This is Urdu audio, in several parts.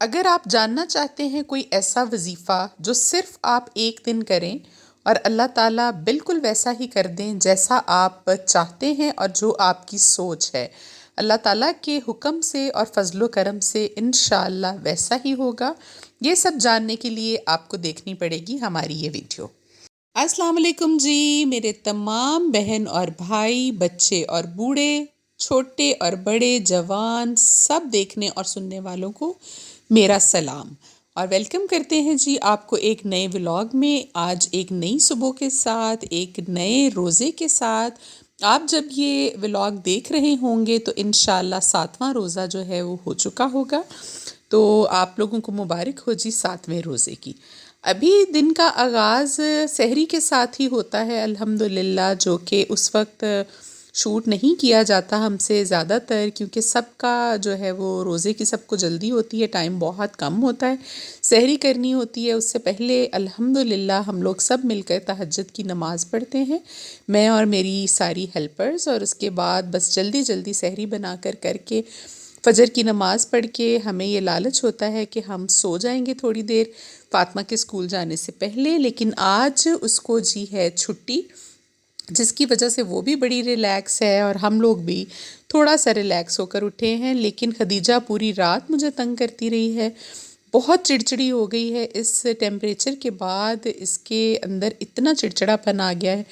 اگر آپ جاننا چاہتے ہیں کوئی ایسا وظیفہ جو صرف آپ ایک دن کریں اور اللہ تعالیٰ بالکل ویسا ہی کر دیں جیسا آپ چاہتے ہیں اور جو آپ کی سوچ ہے، اللہ تعالیٰ کے حکم سے اور فضل و کرم سے انشاءاللہ ویسا ہی ہوگا، یہ سب جاننے کے لیے آپ کو دیکھنی پڑے گی ہماری یہ ویڈیو۔ السلام علیکم جی، میرے تمام بہن اور بھائی، بچے اور بوڑھے، چھوٹے اور بڑے، جوان، سب دیکھنے اور سننے والوں کو میرا سلام اور ویلکم کرتے ہیں جی آپ کو ایک نئے ولاگ میں۔ آج ایک نئی صبح کے ساتھ، ایک نئے روزے کے ساتھ۔ آپ جب یہ ولاگ دیکھ رہے ہوں گے تو انشاءاللہ 7واں روزہ جو ہے وہ ہو چکا ہوگا، تو آپ لوگوں کو مبارک ہو جی 7ویں روزے کی۔ ابھی دن کا آغاز سحری کے ساتھ ہی ہوتا ہے الحمدللہ، جو کہ اس وقت شوٹ نہیں کیا جاتا ہم سے زیادہ تر، کیونکہ سب کا جو ہے وہ روزے کی سب کو جلدی ہوتی ہے، ٹائم بہت کم ہوتا ہے، سحری کرنی ہوتی ہے۔ اس سے پہلے الحمدللہ ہم لوگ سب مل کر تہجد کی نماز پڑھتے ہیں، میں اور میری ساری ہیلپرز، اور اس کے بعد بس جلدی جلدی سحری بنا کر کے فجر کی نماز پڑھ کے ہمیں یہ لالچ ہوتا ہے کہ ہم سو جائیں گے تھوڑی دیر فاطمہ کے اسکول جانے سے پہلے، لیکن آج اس کو جی ہے چھٹی، جس کی وجہ سے وہ بھی بڑی ریلیکس ہے اور ہم لوگ بھی تھوڑا سا ریلیکس ہو کر اٹھے ہیں۔ لیکن خدیجہ پوری رات مجھے تنگ کرتی رہی ہے، بہت چڑچڑی ہو گئی ہے اس ٹیمپریچر کے بعد، اس کے اندر اتنا چڑچڑا پن آ گیا ہے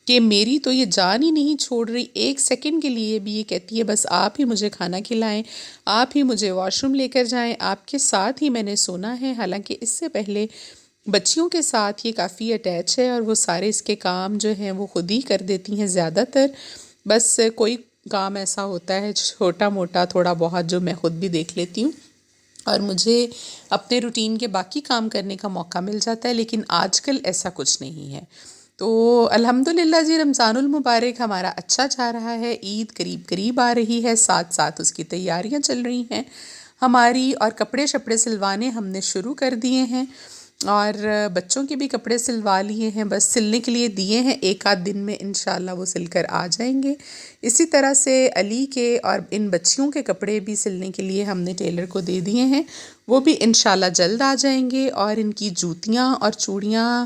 کہ میری تو یہ جان ہی نہیں چھوڑ رہی، ایک سیکنڈ کے لیے بھی یہ کہتی ہے بس آپ ہی مجھے کھانا کھلائیں، آپ ہی مجھے واش روم لے کر جائیں، آپ کے ساتھ ہی میں نے سونا ہے۔ حالانکہ اس سے پہلے بچیوں کے ساتھ یہ کافی اٹیچ ہے اور وہ سارے اس کے کام جو ہیں وہ خود ہی کر دیتی ہیں زیادہ تر، بس کوئی کام ایسا ہوتا ہے چھوٹا موٹا تھوڑا بہت جو میں خود بھی دیکھ لیتی ہوں اور مجھے اپنے روٹین کے باقی کام کرنے کا موقع مل جاتا ہے، لیکن آج کل ایسا کچھ نہیں ہے۔ تو الحمدللہ جی رمضان المبارک ہمارا اچھا جا رہا ہے، عید قریب قریب آ رہی ہے، ساتھ ساتھ اس کی تیاریاں چل رہی ہیں ہماری، اور کپڑے شپڑے سلوانے ہم نے شروع کر دیے ہیں اور بچوں کے بھی کپڑے سلوا لیے ہیں، بس سلنے کے لیے دیے ہیں، ایک آدھ دن میں انشاءاللہ وہ سل کر آ جائیں گے۔ اسی طرح سے علی کے اور ان بچیوں کے کپڑے بھی سلنے کے لیے ہم نے ٹیلر کو دے دیے ہیں، وہ بھی انشاءاللہ جلد آ جائیں گے، اور ان کی جوتیاں اور چوڑیاں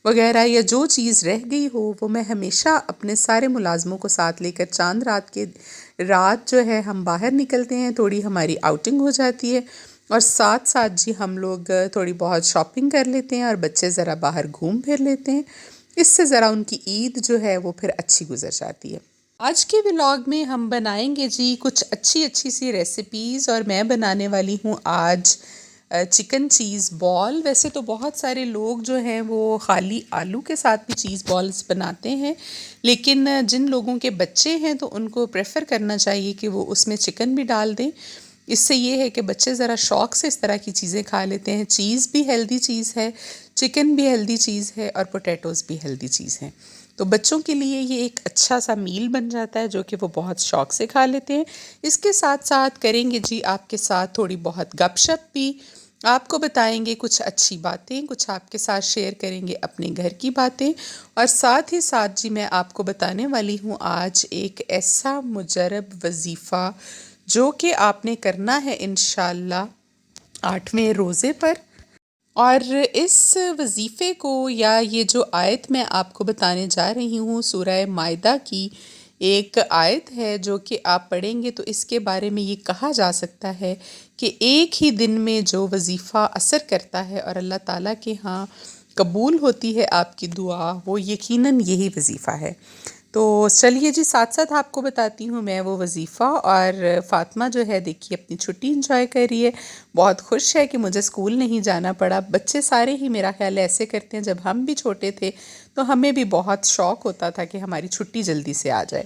وغیرہ یا جو چیز رہ گئی ہو وہ میں ہمیشہ اپنے سارے ملازموں کو ساتھ لے کر چاند رات کے رات جو ہے ہم باہر نکلتے ہیں، تھوڑی ہماری آؤٹنگ ہو جاتی ہے، اور ساتھ ساتھ جی ہم لوگ تھوڑی بہت شاپنگ کر لیتے ہیں اور بچے ذرا باہر گھوم پھر لیتے ہیں، اس سے ذرا ان کی عید جو ہے وہ پھر اچھی گزر جاتی ہے۔ آج کے ولاگ میں ہم بنائیں گے جی کچھ اچھی اچھی سی ریسیپیز، اور میں بنانے والی ہوں آج چکن چیز بال۔ ویسے تو بہت سارے لوگ جو ہیں وہ خالی آلو کے ساتھ بھی چیز بالز بناتے ہیں، لیکن جن لوگوں کے بچے ہیں تو ان کو پریفر کرنا چاہیے کہ وہ اس میں چکن بھی ڈال دیں، اس سے یہ ہے کہ بچے ذرا شوق سے اس طرح کی چیزیں کھا لیتے ہیں۔ چیز بھی ہیلدی چیز ہے، چکن بھی ہیلدی چیز ہے، اور پوٹیٹوز بھی ہیلدی چیز ہیں، تو بچوں کے لیے یہ ایک اچھا سا میل بن جاتا ہے جو کہ وہ بہت شوق سے کھا لیتے ہیں۔ اس کے ساتھ ساتھ کریں گے جی آپ کے ساتھ تھوڑی بہت گپ شپ بھی، آپ کو بتائیں گے کچھ اچھی باتیں، کچھ آپ کے ساتھ شیئر کریں گے اپنے گھر کی باتیں، اور ساتھ ہی ساتھ جی میں آپ کو بتانے والی ہوں آج ایک ایسا مجرب وظیفہ جو کہ آپ نے کرنا ہے انشاءاللہ 8ویں روزے پر۔ اور اس وظیفے کو یا یہ جو آیت میں آپ کو بتانے جا رہی ہوں سورہ مائدہ کی ایک آیت ہے جو کہ آپ پڑھیں گے تو اس کے بارے میں یہ کہا جا سکتا ہے کہ ایک ہی دن میں جو وظیفہ اثر کرتا ہے اور اللہ تعالیٰ کے ہاں قبول ہوتی ہے آپ کی دعا، وہ یقیناً یہی وظیفہ ہے۔ تو چلیے جی ساتھ ساتھ آپ کو بتاتی ہوں میں وہ وظیفہ، اور فاطمہ جو ہے دیکھیے اپنی چھٹی انجوائے کر رہی ہے، بہت خوش ہے کہ مجھے اسکول نہیں جانا پڑا۔ بچے سارے ہی میرا خیال ایسے کرتے ہیں، جب ہم بھی چھوٹے تھے تو ہمیں بھی بہت شوق ہوتا تھا کہ ہماری چھٹی جلدی سے آ جائے۔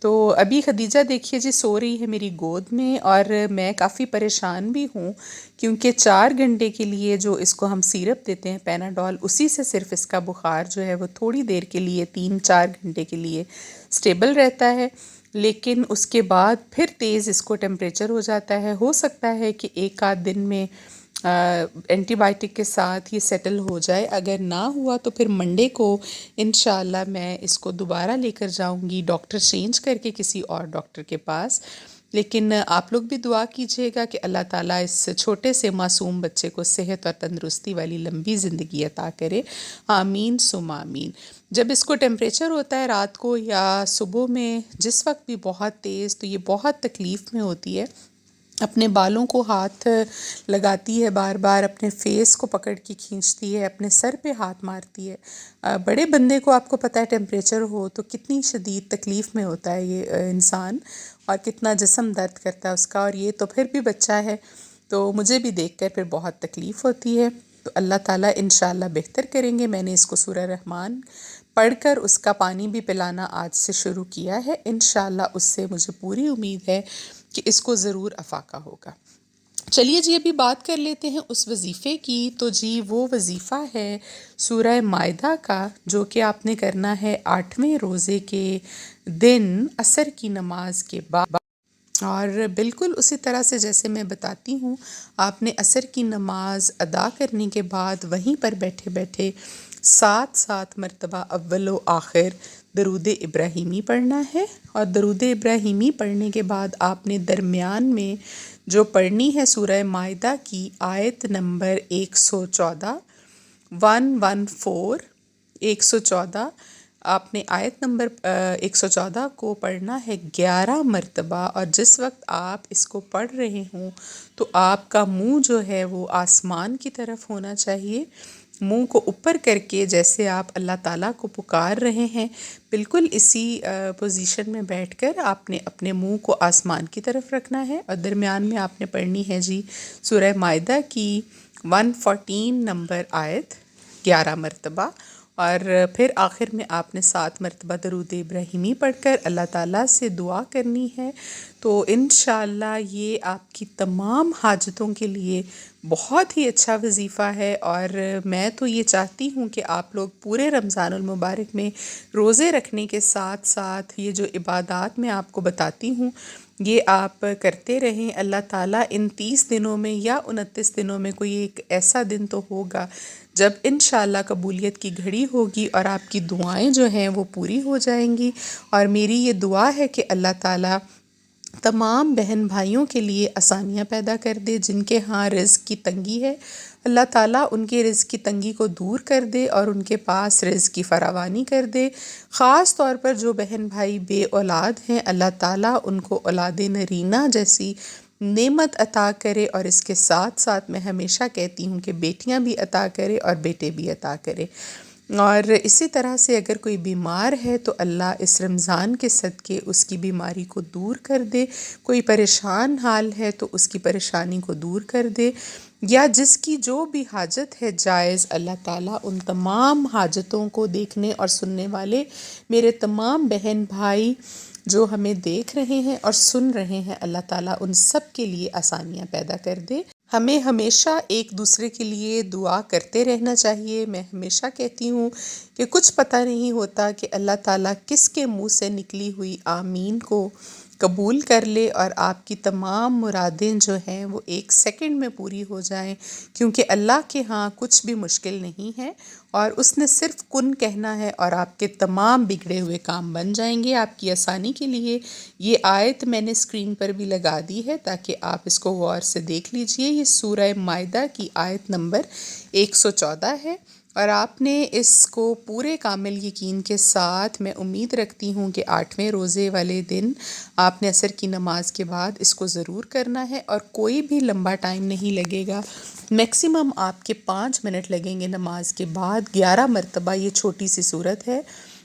تو ابھی خدیجہ دیکھیے جی سو رہی ہے میری گود میں، اور میں کافی پریشان بھی ہوں کیونکہ 4 گھنٹے کے لیے جو اس کو ہم سیرپ دیتے ہیں پیناڈول، اسی سے صرف اس کا بخار جو ہے وہ تھوڑی دیر کے لیے 3-4 گھنٹے کے لیے سٹیبل رہتا ہے، لیکن اس کے بعد پھر تیز اس کو ٹیمپریچر ہو جاتا ہے۔ ہو سکتا ہے کہ ایک آدھ دن میں اینٹی بائیوٹک کے ساتھ یہ سیٹل ہو جائے، اگر نہ ہوا تو پھر منڈے کو انشاءاللہ میں اس کو دوبارہ لے کر جاؤں گی ڈاکٹر چینج کر کے کسی اور ڈاکٹر کے پاس، لیکن آپ لوگ بھی دعا کیجیے گا کہ اللہ تعالیٰ اس چھوٹے سے معصوم بچے کو صحت اور تندرستی والی لمبی زندگی عطا کرے، آمین ثم آمین۔ جب اس کو ٹیمپریچر ہوتا ہے رات کو یا صبح میں جس وقت بھی بہت تیز، تو یہ بہت تکلیف میں ہوتی ہے، اپنے بالوں کو ہاتھ لگاتی ہے، بار بار اپنے فیس کو پکڑ کے کھینچتی ہے، اپنے سر پہ ہاتھ مارتی ہے۔ بڑے بندے کو آپ کو پتہ ہے ٹیمپریچر ہو تو کتنی شدید تکلیف میں ہوتا ہے یہ انسان، اور کتنا جسم درد کرتا ہے اس کا، اور یہ تو پھر بھی بچہ ہے، تو مجھے بھی دیکھ کر پھر بہت تکلیف ہوتی ہے۔ تو اللہ تعالیٰ انشاءاللہ بہتر کریں گے۔ میں نے اس کو سورہ رحمان پڑھ کر اس کا پانی بھی پلانا آج سے شروع کیا ہے، انشاءاللہ اس سے مجھے پوری امید ہے کہ اس کو ضرور افاقہ ہوگا۔ چلیے جی ابھی بات کر لیتے ہیں اس وظیفے کی۔ تو جی وہ وظیفہ ہے سورہ مائدہ کا، جو کہ آپ نے کرنا ہے 8ویں روزے کے دن عصر کی نماز کے بعد، اور بالکل اسی طرح سے جیسے میں بتاتی ہوں، آپ نے عصر کی نماز ادا کرنے کے بعد وہیں پر بیٹھے بیٹھے 7 مرتبہ اول و آخر درود ابراہیمی پڑھنا ہے، اور درود ابراہیمی پڑھنے کے بعد آپ نے درمیان میں جو پڑھنی ہے سورہ مائدہ کی آیت نمبر 114، 114 آپ نے آیت نمبر 114 کو پڑھنا ہے 11 مرتبہ، اور جس وقت آپ اس کو پڑھ رہے ہوں تو آپ کا منہ جو ہے وہ آسمان کی طرف ہونا چاہیے، منہ کو اوپر کر کے جیسے آپ اللہ تعالیٰ کو پکار رہے ہیں، بالکل اسی پوزیشن میں بیٹھ کر آپ نے اپنے منہ کو آسمان کی طرف رکھنا ہے، اور درمیان میں آپ نے پڑھنی ہے جی سورہ مائدہ کی 114 نمبر آیت 11 مرتبہ، اور پھر آخر میں آپ نے 7 مرتبہ درود ابراہیمی پڑھ کر اللہ تعالیٰ سے دعا کرنی ہے۔ تو انشاءاللہ یہ آپ کی تمام حاجتوں کے لیے بہت ہی اچھا وظیفہ ہے، اور میں تو یہ چاہتی ہوں کہ آپ لوگ پورے رمضان المبارک میں روزے رکھنے کے ساتھ ساتھ یہ جو عبادات میں آپ کو بتاتی ہوں یہ آپ کرتے رہیں۔ اللہ تعالیٰ ان 30 دنوں میں یا 29 دنوں میں کوئی ایک ایسا دن تو ہوگا جب انشاءاللہ قبولیت کی گھڑی ہوگی اور آپ کی دعائیں جو ہیں وہ پوری ہو جائیں گی، اور میری یہ دعا ہے کہ اللہ تعالیٰ تمام بہن بھائیوں کے لیے آسانیاں پیدا کر دے، جن کے ہاں رزق کی تنگی ہے اللہ تعالیٰ ان کے رزق کی تنگی کو دور کر دے اور ان کے پاس رزق کی فراوانی کر دے۔ خاص طور پر جو بہن بھائی بے اولاد ہیں اللہ تعالیٰ ان کو اولاد نرینہ جیسی نعمت عطا کرے، اور اس کے ساتھ ساتھ میں ہمیشہ کہتی ہوں کہ بیٹیاں بھی عطا کرے اور بیٹے بھی عطا کرے۔ اور اسی طرح سے اگر کوئی بیمار ہے تو اللہ اس رمضان کے صدقے اس کی بیماری کو دور کر دے، کوئی پریشان حال ہے تو اس کی پریشانی کو دور کر دے، یا جس کی جو بھی حاجت ہے جائز، اللہ تعالیٰ ان تمام حاجتوں کو دیکھنے اور سننے والے میرے تمام بہن بھائی جو ہمیں دیکھ رہے ہیں اور سن رہے ہیں، اللہ تعالیٰ ان سب کے لیے آسانیاں پیدا کر دے۔ ہمیں ہمیشہ ایک دوسرے کے لیے دعا کرتے رہنا چاہیے۔ میں ہمیشہ کہتی ہوں کہ کچھ پتہ نہیں ہوتا کہ اللہ تعالیٰ کس کے منہ سے نکلی ہوئی آمین کو قبول کر لے اور آپ کی تمام مرادیں جو ہیں وہ 1 سیکنڈ میں پوری ہو جائیں، کیونکہ اللہ کے ہاں کچھ بھی مشکل نہیں ہے، اور اس نے صرف کن کہنا ہے اور آپ کے تمام بگڑے ہوئے کام بن جائیں گے۔ آپ کی آسانی کے لیے یہ آیت میں نے اسکرین پر بھی لگا دی ہے تاکہ آپ اس کو غور سے دیکھ لیجئے۔ یہ سورہ مائدہ کی آیت نمبر 114 ہے، اور آپ نے اس کو پورے کامل یقین کے ساتھ، میں امید رکھتی ہوں کہ 8ویں روزے والے دن آپ نے عصر کی نماز کے بعد اس کو ضرور کرنا ہے، اور کوئی بھی لمبا ٹائم نہیں لگے گا، میکسیمم آپ کے 5 منٹ لگیں گے نماز کے بعد۔ 11 مرتبہ یہ چھوٹی سی صورت ہے،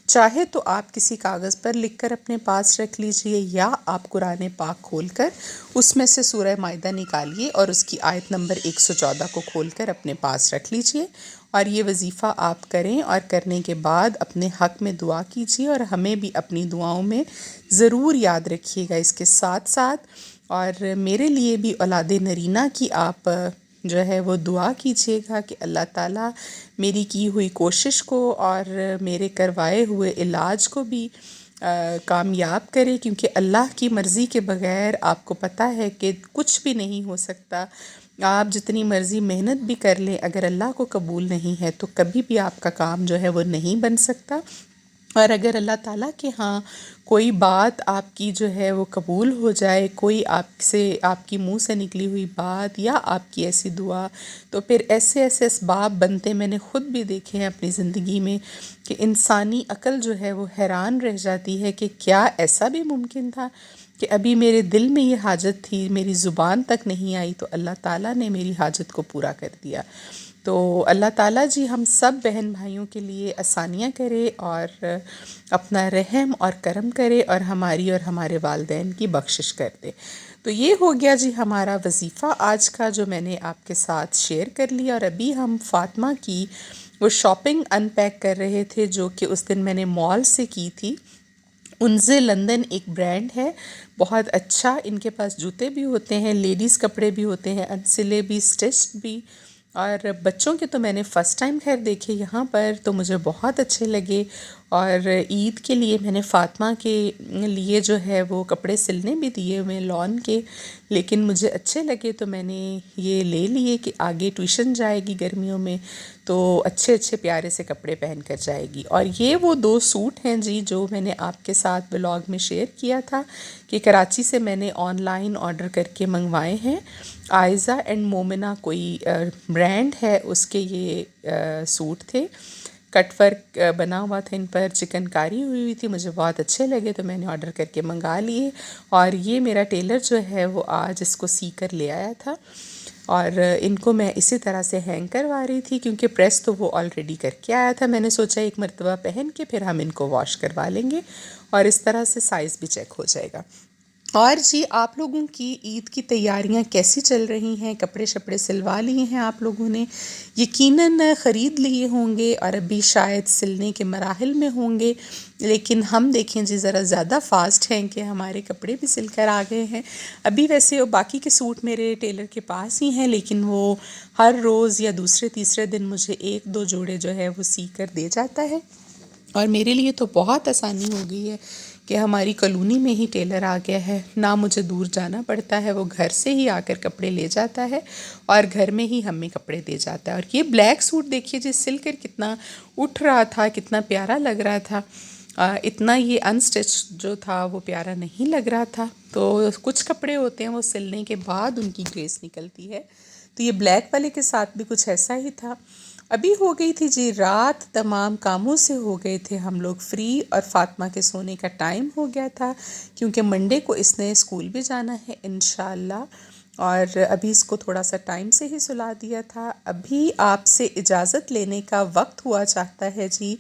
چاہے تو آپ کسی کاغذ پر لکھ کر اپنے پاس رکھ لیجئے، یا آپ قرآن پاک کھول کر اس میں سے سورہ مائدہ نکالیے اور اس کی آیت نمبر 114 کو کھول کر اپنے پاس رکھ لیجئے، اور یہ وظیفہ آپ کریں، اور کرنے کے بعد اپنے حق میں دعا کیجئے، اور ہمیں بھی اپنی دعاؤں میں ضرور یاد رکھیے گا۔ اس کے ساتھ ساتھ اور میرے لیے بھی اولاد نرینہ کی آپ جو ہے وہ دعا کیجیے گا کہ اللہ تعالیٰ میری کی ہوئی کوشش کو اور میرے کروائے ہوئے علاج کو بھی کامیاب کرے، کیونکہ اللہ کی مرضی کے بغیر آپ کو پتہ ہے کہ کچھ بھی نہیں ہو سکتا۔ آپ جتنی مرضی محنت بھی کر لیں، اگر اللہ کو قبول نہیں ہے تو کبھی بھی آپ کا کام جو ہے وہ نہیں بن سکتا۔ اور اگر اللہ تعالیٰ کے ہاں کوئی بات آپ کی جو ہے وہ قبول ہو جائے، کوئی آپ کی منہ سے نکلی ہوئی بات یا آپ کی ایسی دعا، تو پھر ایسے ایسے اسباب بنتے میں نے خود بھی دیکھے ہیں اپنی زندگی میں کہ انسانی عقل جو ہے وہ حیران رہ جاتی ہے کہ کیا ایسا بھی ممکن تھا کہ ابھی میرے دل میں یہ حاجت تھی، میری زبان تک نہیں آئی، تو اللہ تعالیٰ نے میری حاجت کو پورا کر دیا۔ تو اللہ تعالیٰ جی ہم سب بہن بھائیوں کے لیے آسانیاں کرے اور اپنا رحم اور کرم کرے اور ہماری اور ہمارے والدین کی بخشش کر دے۔ تو یہ ہو گیا جی ہمارا وظیفہ آج کا، جو میں نے آپ کے ساتھ شیئر کر لیا۔ اور ابھی ہم فاطمہ کی وہ شاپنگ ان پیک کر رہے تھے جو کہ اس دن میں نے مال سے کی تھی۔ انزے لندن ایک برانڈ ہے، بہت اچھا، ان کے پاس جوتے بھی ہوتے ہیں، لیڈیز کپڑے بھی ہوتے ہیں، انسلے بھی، اسٹچڈ بھی، اور بچوں کے تو میں نے فرسٹ ٹائم خیر دیکھے یہاں پر، تو مجھے بہت اچھے لگے۔ اور عید کے لیے میں نے فاطمہ کے لیے جو ہے وہ کپڑے سلنے بھی دیے ہوئے لون کے، لیکن مجھے اچھے لگے تو میں نے یہ لے لیے کہ آگے ٹیوشن جائے گی گرمیوں میں تو اچھے اچھے پیارے سے کپڑے پہن کر جائے گی۔ اور یہ وہ 2 سوٹ ہیں جی جو میں نے آپ کے ساتھ ولاگ میں شیئر کیا تھا کہ کراچی سے میں نے آن لائن آرڈر کر کے منگوائے ہیں۔ آئزہ اینڈ مومنہ کوئی برانڈ ہے، اس کے یہ سوٹ تھے، کٹ ورک بنا ہوا تھا ان پر، چکن کاری ہوئی تھی، مجھے بہت اچھے لگے تو میں نے آرڈر کر کے منگا لیے۔ اور یہ میرا ٹیلر جو ہے وہ آج اس کو سی کر لے آیا تھا، اور ان کو میں اسی طرح سے ہینگ کروا رہی تھی کیونکہ پریس تو وہ آلریڈی کر کے آیا تھا۔ میں نے سوچا ایک مرتبہ پہن کے پھر ہم ان کو واش کروا لیں گے اور اس طرح سے سائز بھی چیک ہو جائے گا۔ اور جی آپ لوگوں کی عید کی تیاریاں کیسی چل رہی ہیں؟ کپڑے شپڑے سلوا لیے ہیں آپ لوگوں نے؟ یقیناً خرید لیے ہوں گے اور ابھی شاید سلنے کے مراحل میں ہوں گے، لیکن ہم دیکھیں جی ذرا زیادہ فاسٹ ہیں کہ ہمارے کپڑے بھی سل کر آ گئے ہیں۔ ابھی ویسے باقی کے سوٹ میرے ٹیلر کے پاس ہی ہیں، لیکن وہ ہر روز یا دوسرے تیسرے دن مجھے 1-2 جوڑے جو ہے وہ سی کر دے جاتا ہے۔ اور میرے لیے تو بہت آسانی ہو گئی ہے کہ ہماری کالونی میں ہی ٹیلر آ گیا ہے، نہ مجھے دور جانا پڑتا ہے، وہ گھر سے ہی آ کر کپڑے لے جاتا ہے اور گھر میں ہی ہمیں کپڑے دے جاتا ہے۔ اور یہ بلیک سوٹ دیکھیے جی سل کر کتنا اٹھ رہا تھا، کتنا پیارا لگ رہا تھا، اتنا یہ ان سٹچ جو تھا وہ پیارا نہیں لگ رہا تھا۔ تو کچھ کپڑے ہوتے ہیں وہ سلنے کے بعد ان کی گریس نکلتی ہے، تو یہ بلیک والے کے ساتھ بھی کچھ ایسا ہی تھا۔ ابھی ہو گئی تھی جی رات، تمام کاموں سے ہو گئے تھے ہم لوگ فری، اور فاطمہ کے سونے کا ٹائم ہو گیا تھا کیونکہ منڈے کو اس نے اسکول بھی جانا ہے انشاءاللہ، اور ابھی اس کو تھوڑا سا ٹائم سے ہی سلا دیا تھا۔ ابھی آپ سے اجازت لینے کا وقت ہوا چاہتا ہے جی،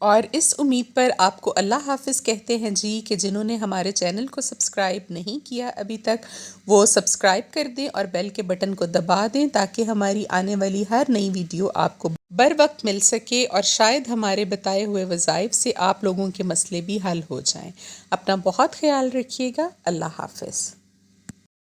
اور اس امید پر آپ کو اللہ حافظ کہتے ہیں جی کہ جنہوں نے ہمارے چینل کو سبسکرائب نہیں کیا ابھی تک وہ سبسکرائب کر دیں اور بیل کے بٹن کو دبا دیں تاکہ ہماری آنے والی ہر نئی ویڈیو آپ کو بر وقت مل سکے اور شاید ہمارے بتائے ہوئے وظائف سے آپ لوگوں کے مسئلے بھی حل ہو جائیں۔ اپنا بہت خیال رکھیے گا، اللہ حافظ۔